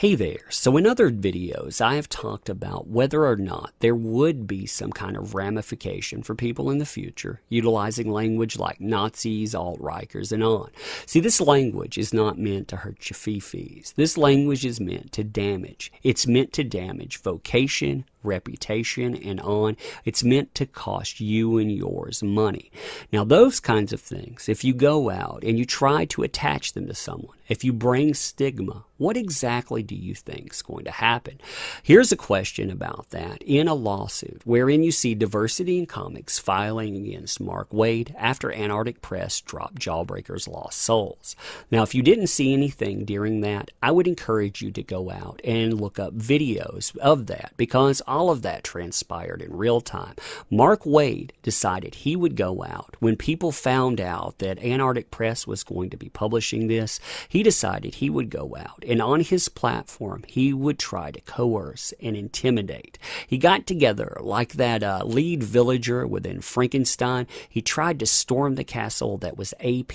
Hey there. So in other videos, I have talked about whether or not there would be some kind of ramification for people in the future utilizing language like Nazis, alt-Rikers, and on. See, this language is not meant to hurt your fee-fees. This language is meant to damage. It's meant to damage vocation, reputation, and on. It's meant to cost you and yours money. Now, those kinds of things, if you go out and you try to attach them to someone, if you bring stigma, what exactly do you think is going to happen? Here's a question about that. In a lawsuit wherein you see Diversity in Comics filing against Mark Waid after Antarctic Press dropped Jawbreakers' Lost Souls. Now, if you didn't see anything during that, I would encourage you to go out and look up videos of that, because all of that transpired in real time. Mark Waid decided he would go out when people found out that Antarctic Press was going to be publishing this. He decided he would go out, and on his platform, he would try to coerce and intimidate. He got together like that lead villager within Frankenstein. He tried to storm the castle that was AP,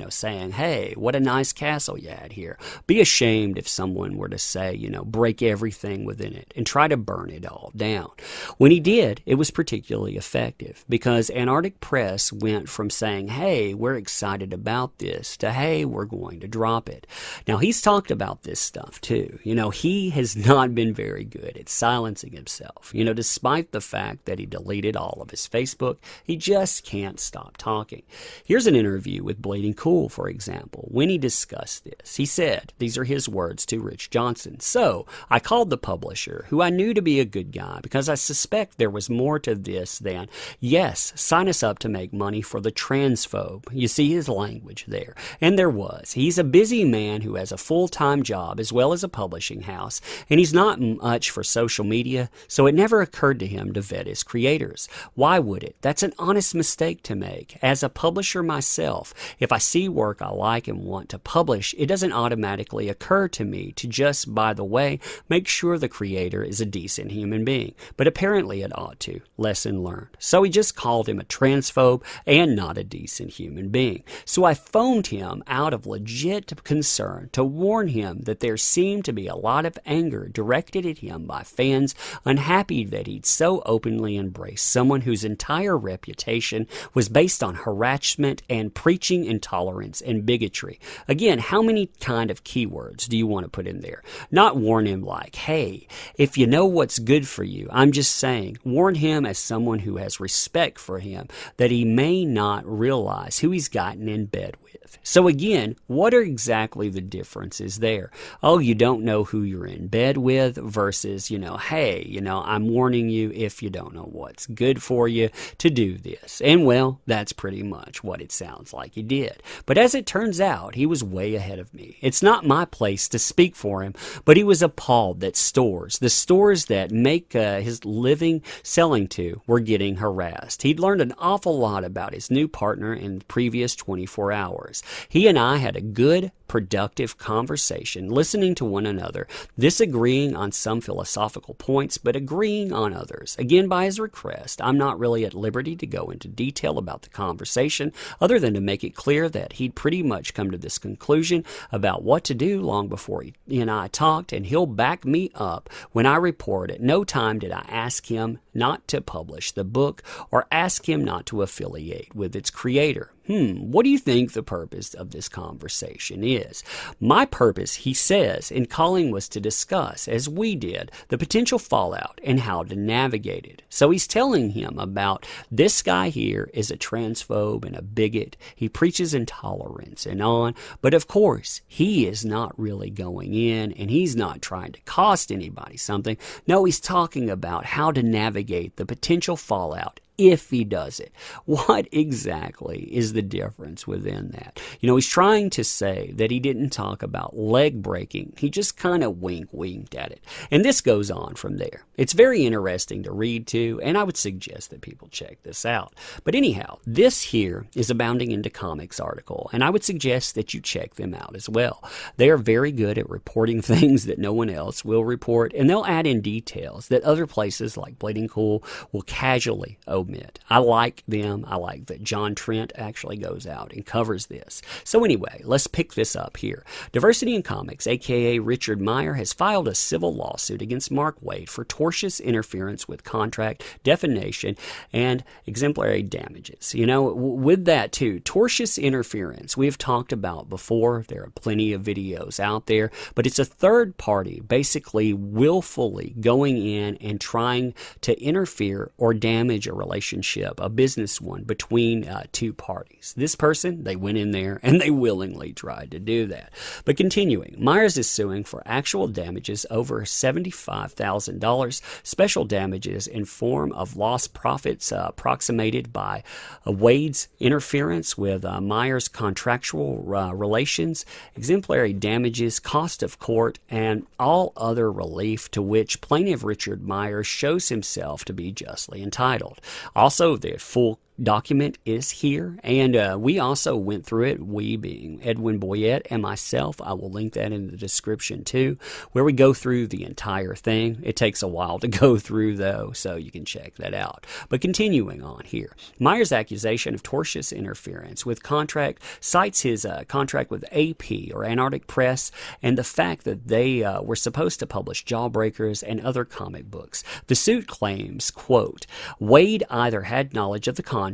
saying, hey, what a nice castle you had here. Be ashamed if someone were to say, break everything within it and try to burn it all down. When he did, it was particularly effective, because Antarctic Press went from saying, hey, we're excited about this, to, hey, we're going to drop it. Now, he's talked about this stuff too. He has not been very good at silencing himself. Despite the fact that he deleted all of his Facebook, he just can't stop talking. Here's an interview with Bleeding Cool, for example. When he discussed this, he said, these are his words to Rich Johnson. So, I called the publisher, who I knew to be a good guy, because I suspect there was more to this than, yes, sign us up to make money for the transphobe. You see his language there. And there was. He's a busy man who has a full-time job as well as a publishing house, and he's not much for social media, so it never occurred to him to vet his creators. Why would it? That's an honest mistake to make. As a publisher myself, if I see work I like and want to publish, it doesn't automatically occur to me to just, by the way, make sure the creator is a decent human being. But apparently it ought to. Lesson learned. So he just called him a transphobe and not a decent human being. So I phoned him out of legit concern to warn him that there seemed to be a lot of anger directed at him by fans unhappy that he'd so openly embraced someone whose entire reputation was based on harassment and preaching intolerance and bigotry. Again, how many kind of keywords do you want to put in there? Not warn him like, hey, if you know what's good for you. I'm just saying, warn him as someone who has respect for him, that he may not realize who he's gotten in bed with. So again, what are exactly the differences there? Oh, you don't know who you're in bed with versus, hey, I'm warning you if you don't know what's good for you to do this. And well, that's pretty much what it sounds like he did. But as it turns out, he was way ahead of me. It's not my place to speak for him, but he was appalled that the stores that make his living selling to, were getting harassed. He'd learned an awful lot about his new partner in the previous 24 hours. He and I had a good, productive conversation, listening to one another, disagreeing on some philosophical points, but agreeing on others. Again, by his request, I'm not really at liberty to go into detail about the conversation, other than to make it clear that he'd pretty much come to this conclusion about what to do long before he and I talked, and he'll back me up when I report. At no time did I ask him not to publish the book or ask him not to affiliate with its creator. What do you think the purpose of this conversation is? My purpose, he says, in calling was to discuss, as we did, the potential fallout and how to navigate it. So he's telling him about this guy here is a transphobe and a bigot. He preaches intolerance and on. But of course, he is not really going in, and he's not trying to cost anybody something. No, he's talking about how to navigate the potential fallout if he does it. What exactly is the difference within that? He's trying to say that he didn't talk about leg breaking. He just kind of winked at it. And this goes on from there. It's very interesting to read too, and I would suggest that people check this out. But anyhow, this here is a Bounding Into Comics article, and I would suggest that you check them out as well. They are very good at reporting things that no one else will report, and they'll add in details that other places like Bleeding Cool will casually omit. omit. I like them. I like that John Trent actually goes out and covers this. So anyway, let's pick this up here. Diversity in Comics, aka Richard Meyer, has filed a civil lawsuit against Mark Waid for tortious interference with contract, defamation, and exemplary damages. You know, with that too, tortious interference, we've talked about before. There are plenty of videos out there, but it's a third party basically willfully going in and trying to interfere or damage a relationship, a business one, between two parties. This person, they went in there and they willingly tried to do that. But continuing, Myers is suing for actual damages over $75,000, special damages in form of lost profits approximated by Waid's interference with Myers' contractual relations, exemplary damages, cost of court, and all other relief to which plaintiff Richard Meyer shows himself to be justly entitled. Also, the full document is here, and we also went through it, we being Edwin Boyette and myself. I will link that in the description too, where we go through the entire thing. It takes a while to go through though, so you can check that out. But continuing on here, Meyer's accusation of tortious interference with contract cites his contract with AP, or Antarctic Press, and the fact that they were supposed to publish Jawbreakers and other comic books. The suit claims, quote, Waid either had knowledge of the contract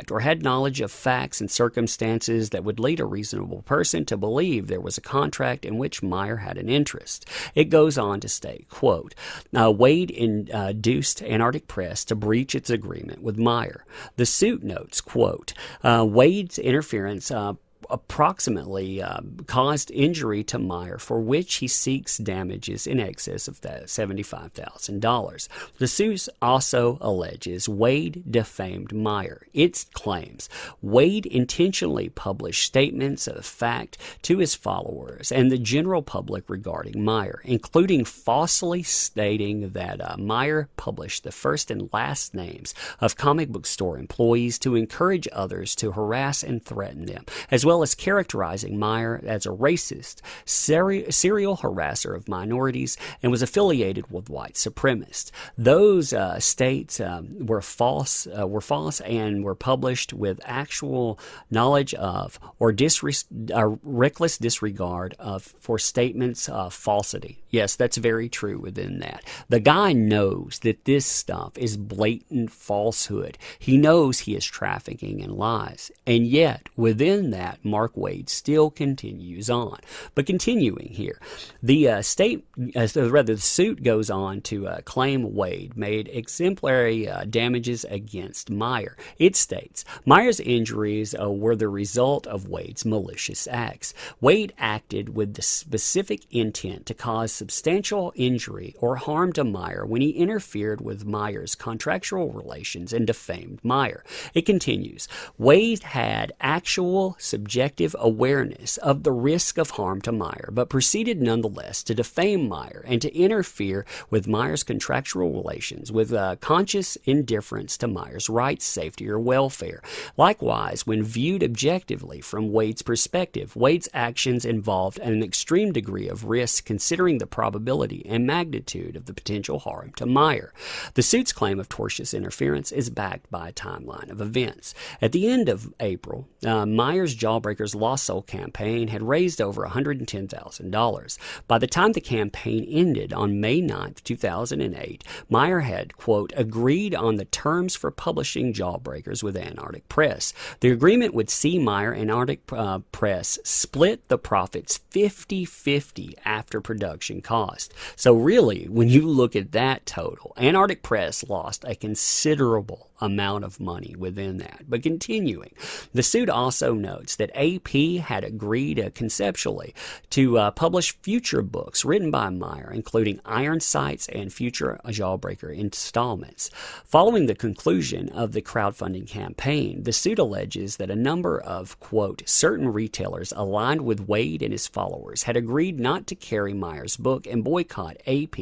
or had knowledge of facts and circumstances that would lead a reasonable person to believe there was a contract in which Meyer had an interest. It goes on to state, quote, Waid induced Antarctic Press to breach its agreement with Meyer. The suit notes, quote, Waid's interference approximately caused injury to Meyer, for which he seeks damages in excess of $75,000. The suit also alleges Waid defamed Meyer. It claims Waid intentionally published statements of fact to his followers and the general public regarding Meyer, including falsely stating that Meyer published the first and last names of comic book store employees to encourage others to harass and threaten them, as well as characterizing Meyer as a racist, serial harasser of minorities, and was affiliated with white supremacists. Those states were false and were published with actual knowledge of or reckless disregard of for statements of falsity. Yes, that's very true within that. The guy knows that this stuff is blatant falsehood. He knows he is trafficking in lies. And yet, within that, Mark Waid still continues on. But continuing here, the suit goes on to claim Waid made exemplary damages against Meyer. It states, Meyer's injuries were the result of Waid's malicious acts. Waid acted with the specific intent to cause substantial injury or harm to Meyer when he interfered with Meyer's contractual relations and defamed Meyer. It continues, Waid had actual subjective awareness of the risk of harm to Meyer, but proceeded nonetheless to defame Meyer and to interfere with Meyer's contractual relations with conscious indifference to Meyer's rights, safety, or welfare. Likewise, when viewed objectively from Waid's perspective, Waid's actions involved an extreme degree of risk considering the probability and magnitude of the potential harm to Meyer. The suit's claim of tortious interference is backed by a timeline of events. At the end of April, Meyer's Jawbreakers Lost Soul campaign had raised over $110,000. By the time the campaign ended on May 9th, 2008, Meyer had, quote, agreed on the terms for publishing Jawbreakers with Antarctic Press. The agreement would see Meyer and Antarctic Press split the profits 50-50 after production cost. So really, when you look at that total, Antarctic Press lost a considerable amount of money within that. But continuing, the suit also notes that AP had agreed conceptually to publish future books written by Meyer, including Iron Sights and future Jawbreaker installments. Following the conclusion of the crowdfunding campaign, the suit alleges that a number of, quote, certain retailers aligned with Waid and his followers had agreed not to carry Meyer's book and boycott AP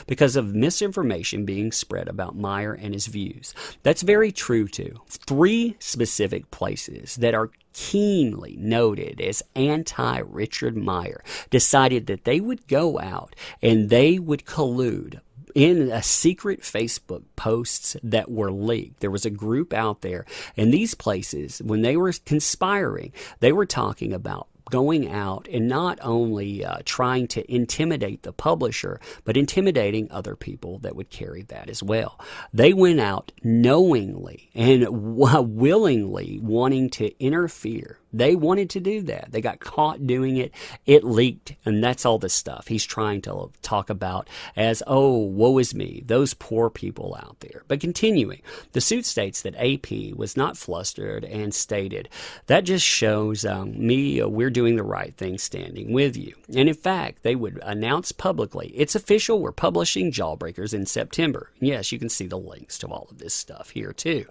because of misinformation being spread about Meyer and his views. That's very true too. 3 specific places that are keenly noted as anti-Richard Meyer decided that they would go out and they would collude in a secret Facebook posts that were leaked. There was a group out there, and these places, when they were conspiring, they were talking about going out and not only trying to intimidate the publisher, but intimidating other people that would carry that as well. They went out knowingly and willingly wanting to interfere. They wanted to do that. They got caught doing it. It leaked, and that's all the stuff he's trying to talk about as, oh, woe is me, those poor people out there. But continuing, the suit states that AP was not flustered and stated, that just shows me we're doing the right thing standing with you. And in fact, they would announce publicly, it's official, we're publishing Jawbreakers in September. Yes, you can see the links to all of this stuff here too.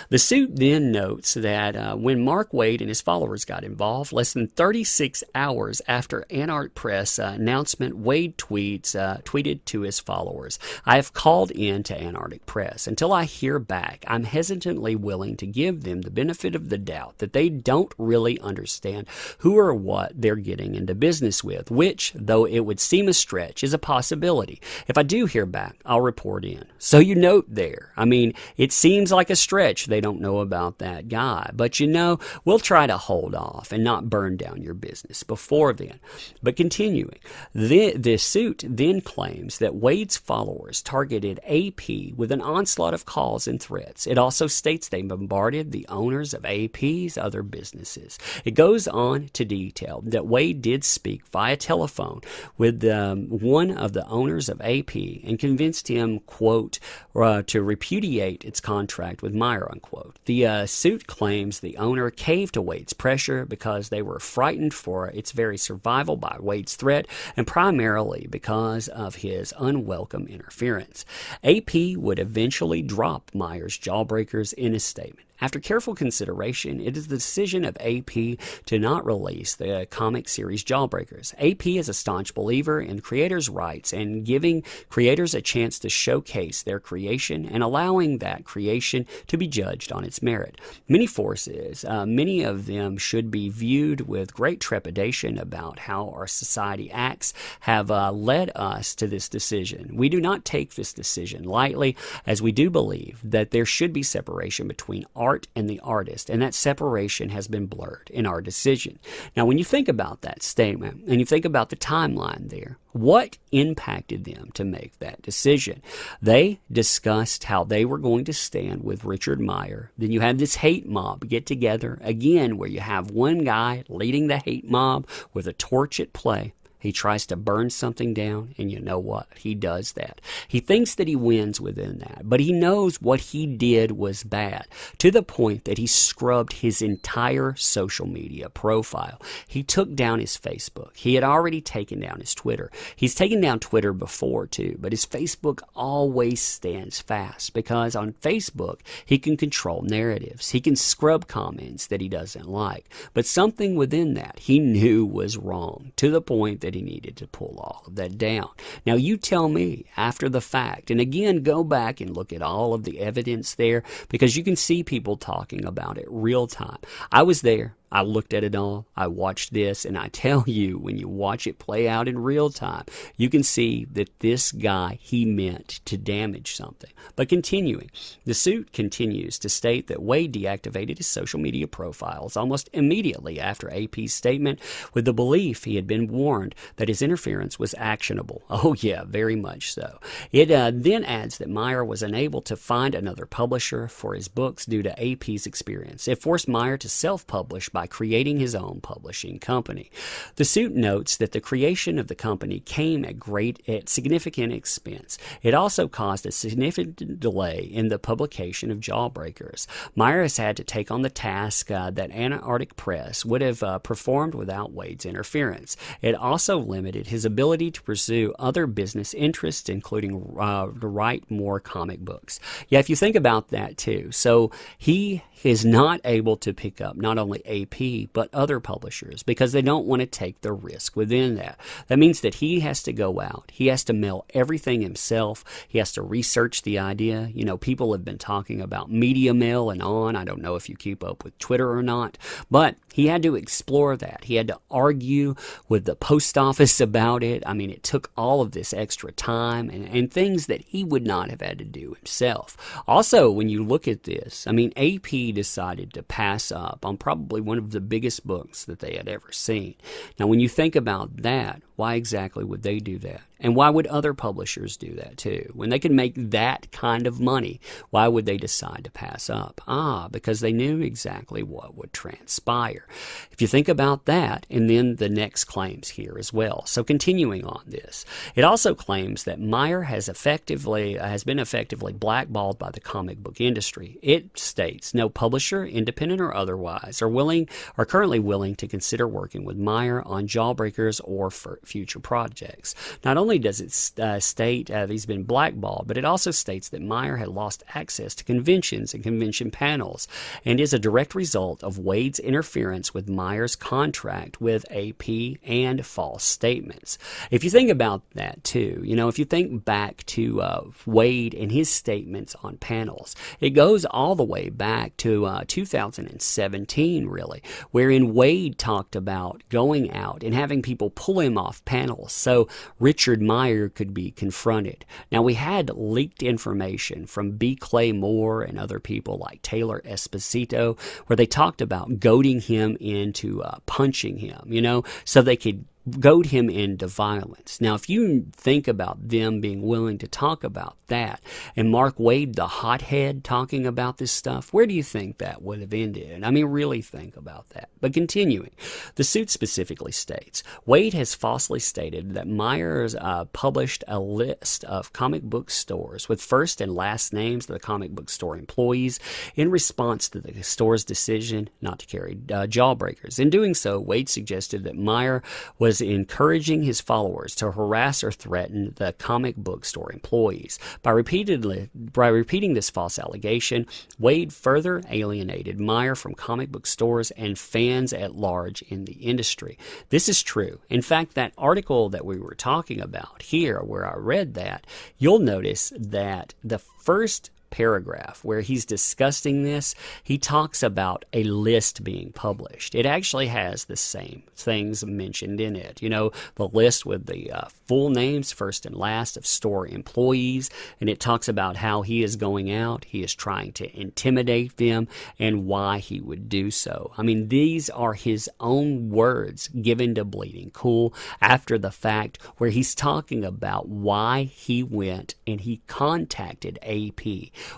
The suit then notes that when Mark Waid and his followers got involved, less than 36 hours after Antarctic Press announcement, Waid tweeted to his followers, I have called in to Antarctic Press. Until I hear back, I'm hesitantly willing to give them the benefit of the doubt that they don't really understand who or what they're getting into business with, which, though it would seem a stretch, is a possibility. If I do hear back, I'll report in. So you note there, I mean, it seems like a stretch they don't know about that guy, but we'll try to hold off and not burn down your business before then. But continuing, the suit then claims that Waid's followers targeted AP with an onslaught of calls and threats. It also states they bombarded the owners of AP's other businesses. It goes on to detail that Waid did speak via telephone with one of the owners of AP and convinced him, quote, to repudiate its contract with Meyer, unquote. The suit claims the owner caved to Waid's pressure because they were frightened for its very survival by Waid's threat, and primarily because of his unwelcome interference. AP would eventually drop Meyer's Jawbreakers in his statement. After careful consideration, it is the decision of AP to not release the comic series Jawbreakers. AP is a staunch believer in creators' rights and giving creators a chance to showcase their creation and allowing that creation to be judged on its merit. Many forces, many of them should be viewed with great trepidation about how our society acts, have led us to this decision. We do not take this decision lightly, as we do believe that there should be separation between art and the artist, and that separation has been blurred in our decision. Now, when you think about that statement and you think about the timeline there, what impacted them to make that decision? They discussed how they were going to stand with Richard Meyer. Then you have this hate mob get together again, where you have one guy leading the hate mob with a torch at play. He tries to burn something down, and you know what? He does that. He thinks that he wins within that, but he knows what he did was bad, to the point that he scrubbed his entire social media profile. He took down his Facebook. He had already taken down his Twitter. He's taken down Twitter before, too, but his Facebook always stands fast, because on Facebook, he can control narratives. He can scrub comments that he doesn't like, but something within that he knew was wrong, to the point that he needed to pull all of that down. Now, you tell me after the fact, and again, go back and look at all of the evidence there, because you can see people talking about it real time. I was there. I looked at it all, I watched this, and I tell you, when you watch it play out in real time, you can see that this guy, he meant to damage something. But continuing, the suit continues to state that Waid deactivated his social media profiles almost immediately after AP's statement, with the belief he had been warned that his interference was actionable. Oh yeah, very much so. It then adds that Meyer was unable to find another publisher for his books due to AP's experience. It forced Meyer to self-publish by creating his own publishing company. The suit notes that the creation of the company came at significant expense. It also caused a significant delay in the publication of Jawbreakers. Meyer has had to take on the task that Antarctic Press would have performed without Waid's interference. It also limited his ability to pursue other business interests, including to write more comic books. Yeah, if you think about that too. So he is not able to pick up not only AP, AP, but other publishers, because they don't want to take the risk within that. That means that he has to go out. He has to mail everything himself. He has to research the idea. You know, people have been talking about media mail and on. I don't know if you keep up with Twitter or not, but he had to explore that. He had to argue with the post office about it. I mean, it took all of this extra time and things that he would not have had to do himself. Also, when you look at this, I mean, AP decided to pass up on probably one of the biggest books that they had ever seen. Now, when you think about that, why exactly would they do that? And why would other publishers do that too? When they could make that kind of money, why would they decide to pass up? Because they knew exactly what would transpire. If you think about that, and then the next claims here as well. So continuing on this, it also claims that Meyer has been effectively blackballed by the comic book industry. It states no publisher, independent or otherwise, are currently willing to consider working with Meyer on Jawbreakers or for future projects. Not only does it state he's been blackballed, but it also states that Meyer had lost access to conventions and convention panels, and is a direct result of Waid's interference with Meyer's contract with AP and false statements. If you think about that too, you know, if you think back to Waid and his statements on panels, it goes all the way back to 2017, really, wherein Waid talked about going out and having people pull him off panels so Richard Meyer could be confronted. Now, we had leaked information from B. Clay Moore and other people like Taylor Esposito where they talked about goading him into punching him, you know, so they could goad him into violence. Now, if you think about them being willing to talk about that, and Mark Waid, the hothead, talking about this stuff, where do you think that would have ended? I mean, really think about that. But continuing, the suit specifically states, Waid has falsely stated that Myers published a list of comic book stores with first and last names of the comic book store employees in response to the store's decision not to carry Jawbreakers. In doing so, Waid suggested that Meyer was encouraging his followers to harass or threaten the comic book store employees. By repeating this false allegation, Waid further alienated Meyer from comic book stores and fans at large in the industry. This is true. In fact, that article that we were talking about here, where I read that, you'll notice that the first paragraph where he's discussing this, he talks about a list being published. It actually has the same things mentioned in it. You know, the list with the full names, first and last, of store employees, and it talks about how he is going out, he is trying to intimidate them, and why he would do so. I mean, these are his own words given to Bleeding Cool after the fact, where he's talking about why he went and he contacted AP,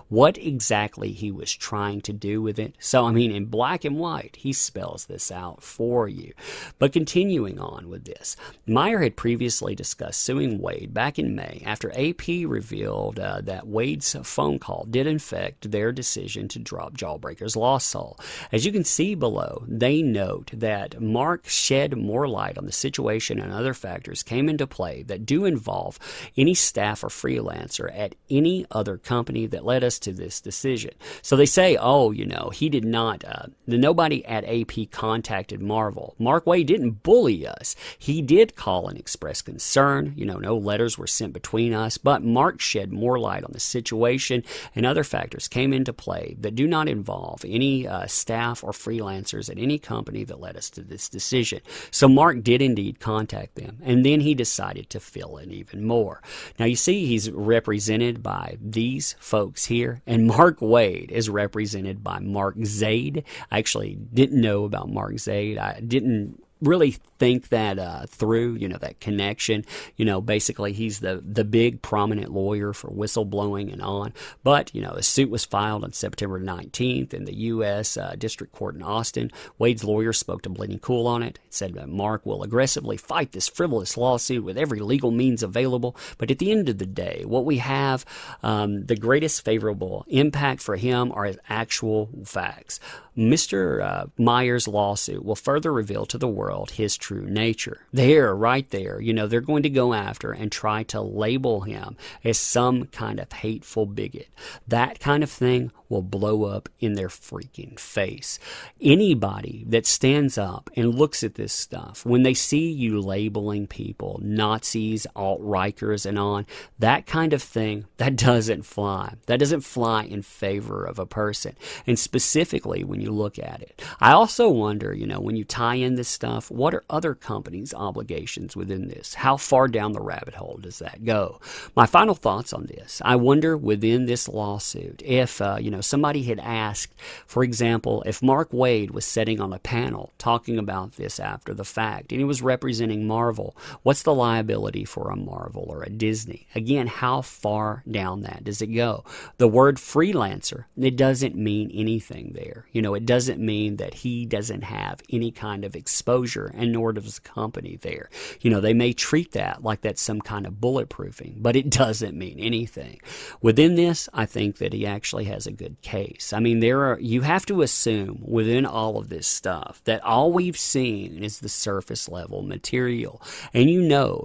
what exactly he was trying to do with it. So, I mean, in black and white, he spells this out for you. But continuing on with this, Meyer had previously discussed suing Waid back in May after AP revealed that Waid's phone call did affect their decision to drop Jawbreakers' lawsuit. As you can see below, they note that Mark shed more light on the situation and other factors came into play that do involve any staff or freelancer at any other company that led us to this decision. So they say, oh, you know, he did not, nobody at AP contacted Marvel. Mark Waid didn't bully us. He did call and express concern. You know, no letters were sent between us, but Mark shed more light on the situation and other factors came into play that do not involve any staff or freelancers at any company that led us to this decision. So Mark did indeed contact them, and then he decided to fill in even more. Now, you see, he's represented by these folks here, and Mark Waid is represented by Mark Zaid. I actually didn't know about Mark Zaid. I didn't really think that through, you know, that connection. You know, basically he's the big prominent lawyer for whistleblowing and on. But, you know, a suit was filed on September 19th in the U.S. District Court in Austin. Waid's lawyer spoke to Bleeding Cool on it. It said that Mark will aggressively fight this frivolous lawsuit with every legal means available. But at the end of the day, what we have, the greatest favorable impact for him are his actual facts. Mr. Meyer's lawsuit will further reveal to the world world his true nature. There, right there, they're going to go after and try to label him as some kind of hateful bigot. That kind of thing will blow up in their freaking face. Anybody that stands up and looks at this stuff, when they see you labeling people Nazis, alt-Rikers, and on, that kind of thing, that doesn't fly. That doesn't fly in favor of a person. And specifically when you look at it. I also wonder, when you tie in this stuff, what are other companies' obligations within this? How far down the rabbit hole does that go? My final thoughts on this. I wonder within this lawsuit if, somebody had asked, for example, if Mark Waid was sitting on a panel talking about this after the fact, and he was representing Marvel, what's the liability for a Marvel or a Disney? Again, how far down that does it go? The word freelancer, it doesn't mean anything there. It doesn't mean that he doesn't have any kind of exposure, and nor does the company there. They may treat that like that's some kind of bulletproofing, but it doesn't mean anything. Within this, I think that he actually has a good case. I mean, you have to assume within all of this stuff that all we've seen is the surface level material. And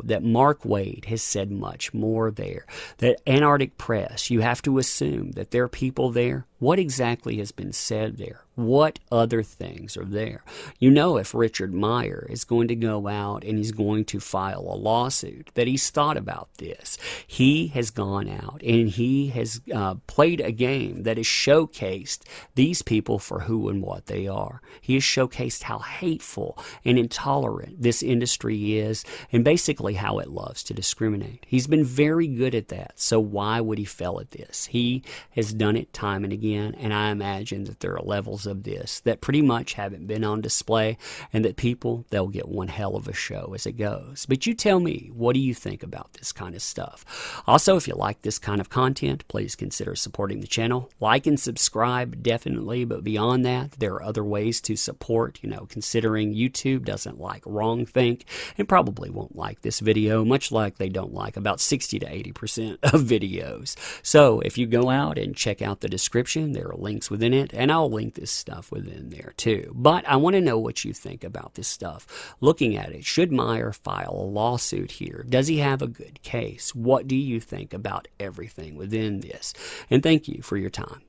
that Mark Waid has said much more there. That Antarctic Press, you have to assume that there are people there. What exactly has been said there? What other things are there? If Richard Meyer is going to go out and he's going to file a lawsuit, that he's thought about this. He has gone out and he has played a game that has showcased these people for who and what they are. He has showcased how hateful and intolerant this industry is, and basically how it loves to discriminate. He's been very good at that, so why would he fail at this? He has done it time and again. And I imagine that there are levels of this that pretty much haven't been on display, and that they'll get one hell of a show as it goes. But you tell me, what do you think about this kind of stuff? Also, if you like this kind of content, please consider supporting the channel. Like and subscribe, definitely. But beyond that, there are other ways to support, considering YouTube doesn't like wrongthink and probably won't like this video, much like they don't like about 60 to 80% of videos. So if you go out and check out the description, there are links within it, and I'll link this stuff within there too. But I want to know what you think about this stuff. Looking at it, should Meyer file a lawsuit here? Does he have a good case? What do you think about everything within this? And thank you for your time.